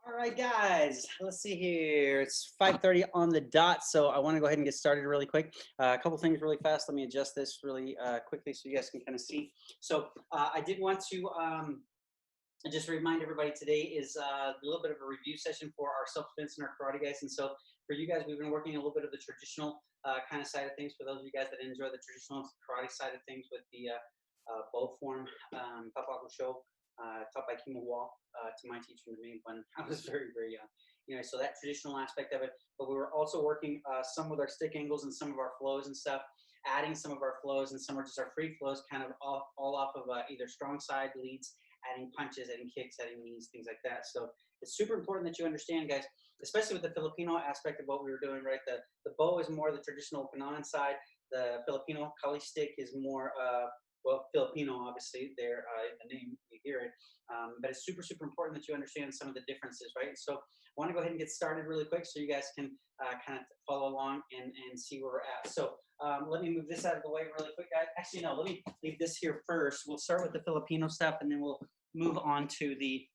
All right, guys, let's see here. It's 5:30 on the dot, so I want to go ahead and get started really quick. A couple things really fast. Let me adjust this really quickly so you guys can kind of see. So I did want to just remind everybody today is a little bit of a review session for our self-defense and our karate guys. And so for you guys, we've been working a little bit of the traditional kind of side of things. For those of you guys that enjoy the traditional karate side of things with the bow form, Papaku Show, taught by Kimo Wall, to my teacher and to me when I was very, very young. So that traditional aspect of it, but we were also working some with our stick angles and some of our flows and stuff, adding some of our flows, and some are just our free flows, kind of all off of either strong side leads, adding punches, adding kicks, adding knees, things like that. So it's super important that you understand, guys, especially with the Filipino aspect of what we were doing, right? The bow is more the traditional Okinawan side. The Filipino Kali stick is more well, Filipino, obviously, there in the name, you hear it. But it's super, super important that you understand some of the differences, right? So I want to go ahead and get started really quick so you guys can kind of follow along and see where we're at. So let me move this out of the way really quick, guys. Actually, no, let me leave this here first. We'll start with the Filipino stuff, and then we'll move on to the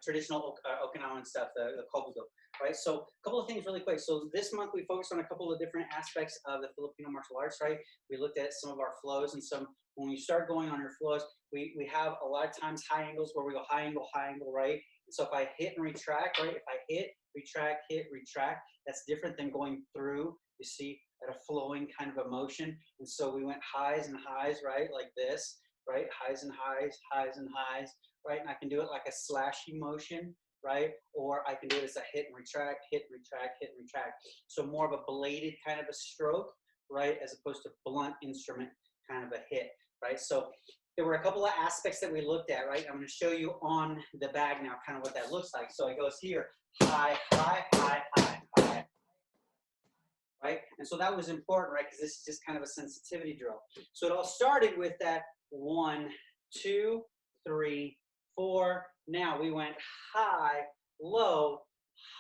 traditional Okinawan stuff, the kobudo, right? So a couple of things really quick. So this month we focused on a couple of different aspects of the Filipino martial arts, right? We looked at some of our flows and some, when you start going on your flows, we have a lot of times high angles where we go high angle, right? And so if I hit and retract, right? If I hit, retract, hit, retract, that's different than going through, you see, at a flowing kind of a motion. And so we went highs and highs, right? Like this, right? Highs and highs, highs and highs, right? And I can do it like a slashy motion, right? Or I can do it as a hit and retract, hit, retract, hit, retract. So more of a bladed kind of a stroke, right? As opposed to blunt instrument kind of a hit, right? So there were a couple of aspects that we looked at, right? I'm going to show you on the bag now kind of what that looks like. So it goes here, high, high, high, high, high, right? And so that was important, right? Because this is just kind of a sensitivity drill. So it all started with that 1, 2, 3, 4. Now we went high, low,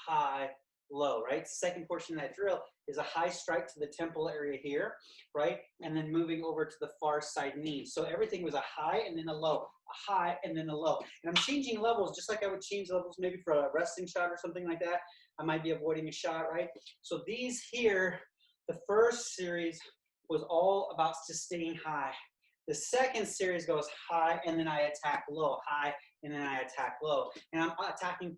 right? The second portion of that drill is a high strike to the temple area here, right? And then moving over to the far side knee. So everything was a high and then a low, a high and then a low. And I'm changing levels just like I would change levels maybe for a wrestling shot or something like that. I might be avoiding a shot, right? So these here, the first series was all about just staying high. The second series goes high and then I attack low, high and then I attack low. And I'm attacking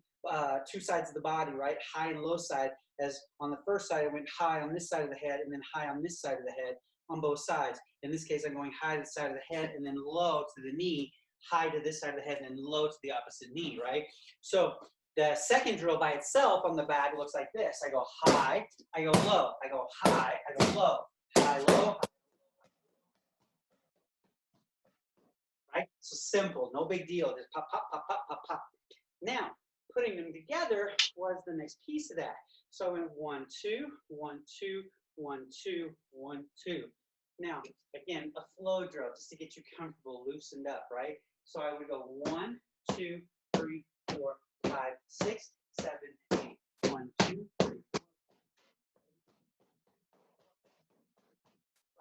two sides of the body, right? High and low side. As on the first side, I went high on this side of the head and then high on this side of the head on both sides. In this case, I'm going high to the side of the head and then low to the knee, high to this side of the head and then low to the opposite knee, right? So the second drill by itself on the bag looks like this. I go high, I go low, I go high, I go low, high, low. Right? So simple, no big deal. Just pop, pop, pop, pop, pop, pop. Now, putting them together was the next piece of that. So I went 1, 2, 1, 2, 1, 2, 1, 2. Now, again, a flow drill just to get you comfortable, loosened up, right? So I would go 1, 2, 3, 4, 5, 6, 7, 8. 1, 2, 3.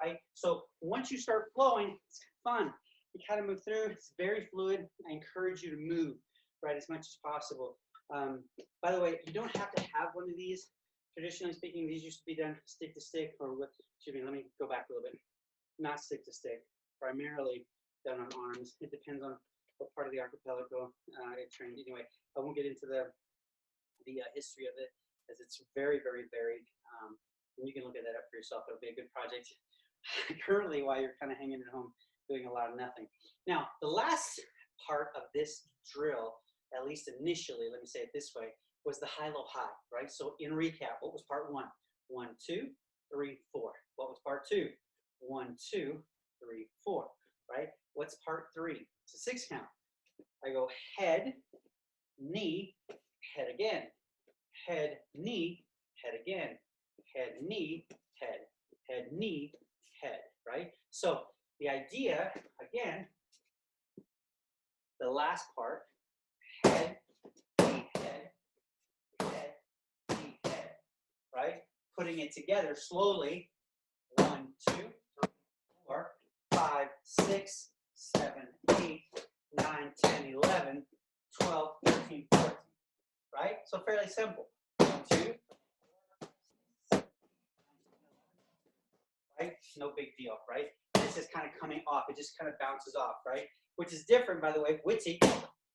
Right? So once you start flowing, it's fun. You kind of move through. It's very fluid. I encourage you to move, right, as much as possible. By the way, you don't have to have one of these. Traditionally speaking, these used to be done stick to stick, or with, excuse me, let me go back a little bit. Not stick to stick, primarily done on arms. It depends on what part of the archipelago it trained. Anyway, I won't get into the history of it, as it's very, very varied. And you can look at that up for yourself. It'll be a good project. Currently, while you're kind of hanging at home doing a lot of nothing. Now, the last part of this drill, at least initially, let me say it this way, was the high, low, high, right? So in recap, what was part 1? 1, 2, 3, 4. What was part 2? 1, 2, 3, 4, right? What's part 3? It's a 6 count. I go head, knee, head again, head, knee, head again, head, knee, head, knee, head, right? So the idea, again, the last part, head, knee, head, head, knee, head, right? Putting it together slowly, 1, 2, 3, 4, 5, 6, 7, 8, 9, 9, 10, 11, 12, 13, 14, right? So fairly simple. 1, 2, right? No big deal, right? This is kind of coming off. It just kind of bounces off, right? Which is different, by the way, witty,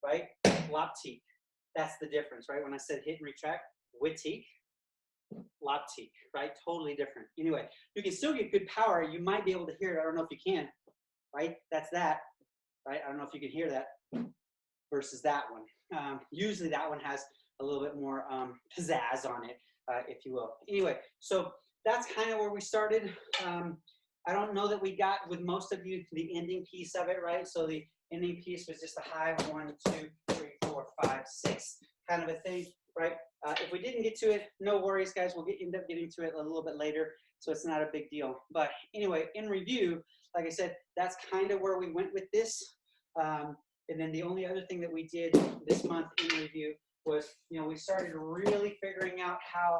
right? Laptique. That's the difference, right? When I said hit and retract, witty, laptique, right? Totally different. Anyway, you can still get good power. You might be able to hear it. I don't know if you can, right? That's that, right? I don't know if you can hear that versus that one. Usually that one has a little bit more pizzazz on it, if you will. Anyway, so that's kind of where we started. I don't know that we got with most of you the ending piece of it, right? So the ending piece was just a high 1, 2, 3, 4, 5, 6 kind of a thing, right? If we didn't get to it, no worries, guys. We'll end up getting to it a little bit later, so it's not a big deal. But anyway, in review, like I said, that's kind of where we went with this. And then the only other thing that we did this month in review was, you know, we started really figuring out how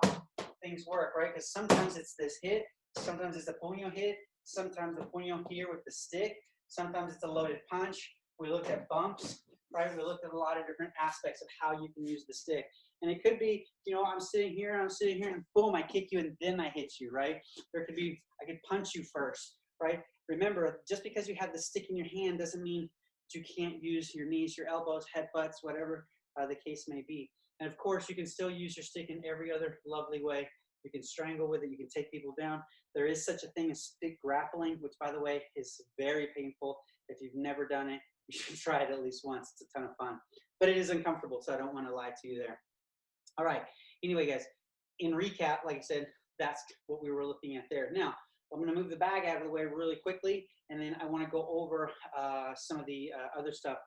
things work, right? Because sometimes it's this hit, sometimes it's a puño hit, sometimes the puño here with the stick, sometimes it's a loaded punch. We looked at bumps, right? We looked at a lot of different aspects of how you can use the stick. And it could be, you know, I'm sitting here, and boom, I kick you, and then I hit you, right? There could be, I could punch you first, right? Remember, just because you have the stick in your hand doesn't mean you can't use your knees, your elbows, headbutts, whatever the case may be. And of course, you can still use your stick in every other lovely way. You can strangle with it. You can take people down. There is such a thing as stick grappling, which, by the way, is very painful. If you've never done it, you should try it at least once. It's a ton of fun. But it is uncomfortable, so I don't want to lie to you there. All right. Anyway, guys, in recap, like I said, that's what we were looking at there. Now, I'm going to move the bag out of the way really quickly, and then I want to go over some of the other stuff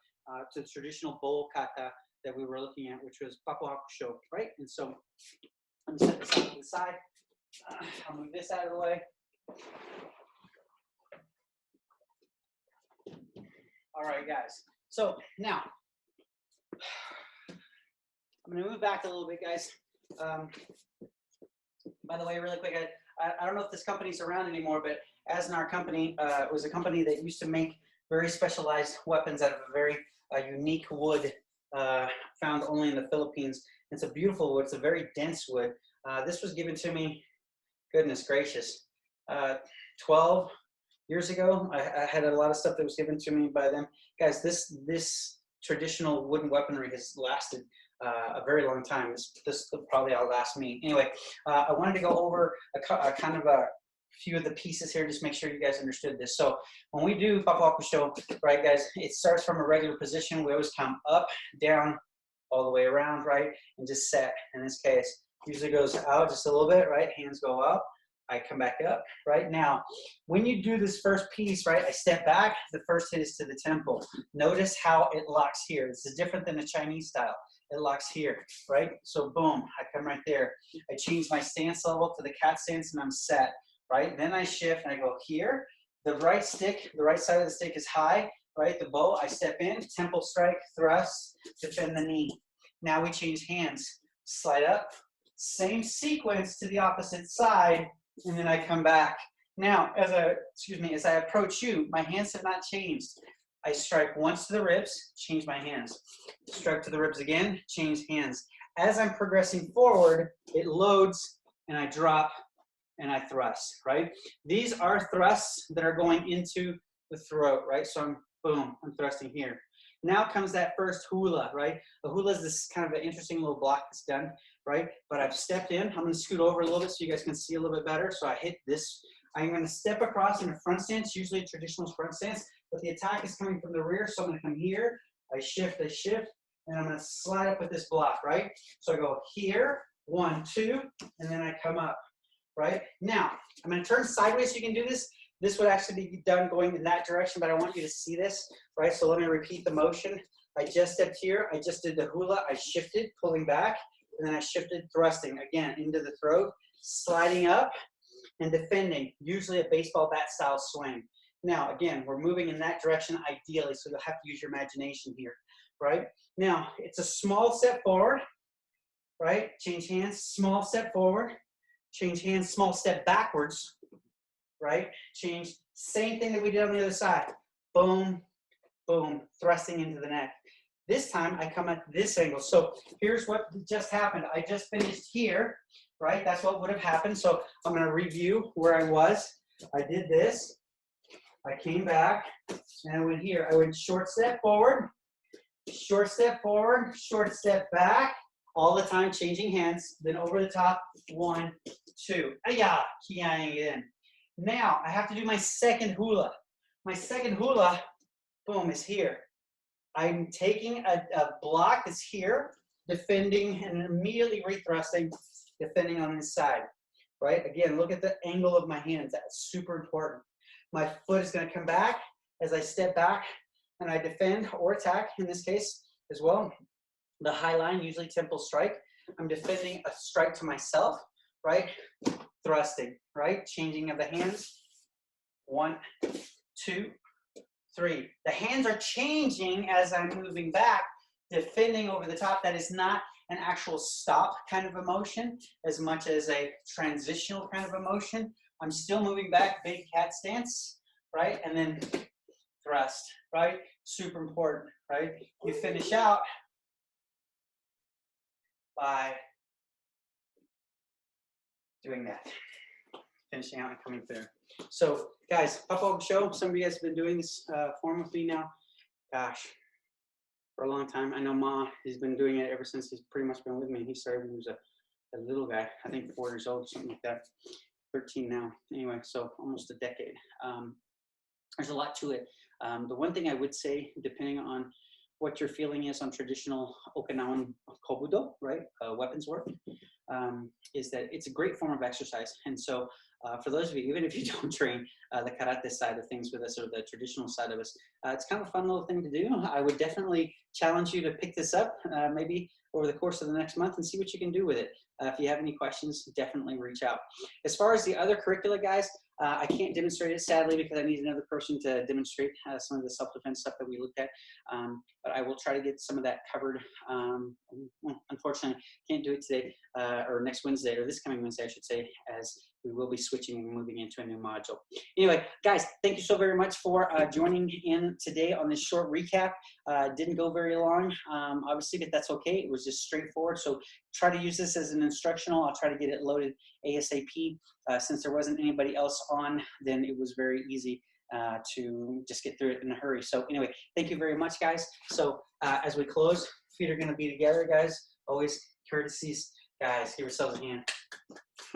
to the traditional bowl kata that we were looking at, which was Papo Hakusho, right? And so I'm going to set this out to the side. I'll move this out of the way. All right, guys. So now, I'm going to move back a little bit, guys. By the way, really quick, I don't know if this company's around anymore, but Asnar company was a company that used to make very specialized weapons out of a very unique wood found only in the Philippines. It's a beautiful wood. It's a very dense wood. This was given to me, goodness gracious, 12 years ago. I had a lot of stuff that was given to me by them. Guys, this traditional wooden weaponry has lasted a very long time. This will probably outlast me. Anyway, I wanted to go over a kind of a few of the pieces here, just make sure you guys understood this. So when we do Papo Hakusho, right, guys, it starts from a regular position. We always come up, down, all the way around, right, and just set. In this case, usually goes out just a little bit, right? Hands go up. I come back up, right? Now, when you do this first piece, right, I step back. The first hit is to the temple. Notice how it locks here. This is different than the Chinese style. It locks here, right? So boom, I come right there. I change my stance level to the cat stance and I'm set, right? Then I shift and I go here. The right stick, the right side of the stick is high, right? The bow, I step in, temple strike, thrust, defend the knee. Now we change hands. Slide up, same sequence to the opposite side, and then I come back. Now, as I approach you, my hands have not changed. I strike once to the ribs, change my hands. Strike to the ribs again, change hands. As I'm progressing forward, it loads, and I drop, and I thrust, right? These are thrusts that are going into the throat, right? So I'm thrusting here. Now comes that first hula, right? A hula is this kind of an interesting little block that's done, right? But I've stepped in. I'm going to scoot over a little bit so you guys can see a little bit better. So I hit this. I'm going to step across in a front stance, usually a traditional front stance, but the attack is coming from the rear. So I'm going to come here. I shift, and I'm going to slide up with this block, right? So I go here, 1, 2, and then I come up, right? Now, I'm going to turn sideways so you can do this. This would actually be done going in that direction, but I want you to see this, right? So let me repeat the motion. I just stepped here. I just did the hula. I shifted, pulling back, and then I shifted, thrusting, again, into the throat, sliding up, and defending, usually a baseball bat style swing. Now, again, we're moving in that direction ideally, so you'll have to use your imagination here, right? Now, it's a small step forward, right? Change hands, small step forward. Change hands, small step backwards, right? Change, same thing that we did on the other side. Boom, boom, thrusting into the neck. This time I come at this angle. So here's what just happened. I just finished here, right? That's what would have happened. So I'm going to review where I was. I did this. I came back and I went here. I went short step forward, short step forward, short step back, all the time changing hands, then over the top, 1, 2. Aya, keying it in. Now I have to do my second hula. My second hula, boom, is here. I'm taking a block that's here, defending and immediately rethrusting, defending on this side, right? Again, look at the angle of my hands. That's super important. My foot is going to come back as I step back and I defend or attack in this case as well. The high line, usually temple strike. I'm defending a strike to myself, right? Thrusting, right? Changing of the hands. 1, 2, 3. The hands are changing as I'm moving back, defending over the top. That is not an actual stop kind of emotion as much as a transitional kind of emotion. I'm still moving back, big cat stance, right? And then thrust, right? Super important, right? You finish out by doing that. Finishing out and coming through. So guys, Pop-Up Show, some of you guys have been doing this form with me now, gosh, for a long time. I know Ma, he's been doing it ever since he's pretty much been with me. He started when he was a little guy, I think 4 years old, something like that. 13 now. Anyway, so almost a decade. There's a lot to it. The one thing I would say, depending on what your feeling is on traditional Okinawan kobudo, right, weapons work, is that it's a great form of exercise. And so for those of you, even if you don't train the karate side of things with us or the traditional side of us, it's kind of a fun little thing to do. I would definitely challenge you to pick this up maybe over the course of the next month and see what you can do with it. If you have any questions, definitely reach out. As far as the other curricula, guys, I can't demonstrate it sadly because I need another person to demonstrate some of the self-defense stuff that we looked at. But I will try to get some of that covered. Well, unfortunately, can't do it today or next Wednesday or this coming Wednesday, I should say, as we will be switching and moving into a new module. Anyway, guys, thank you so very much for joining me in today on this short recap. Didn't go very long, obviously, but that's okay. It was just straightforward. So try to use this as an instructional. I'll try to get it loaded ASAP. Since there wasn't anybody else on, then it was very easy to just get through it in a hurry. So anyway, thank you very much, guys. So as we close, feet are going to be together, guys. Always courtesies. Guys, give yourselves a hand.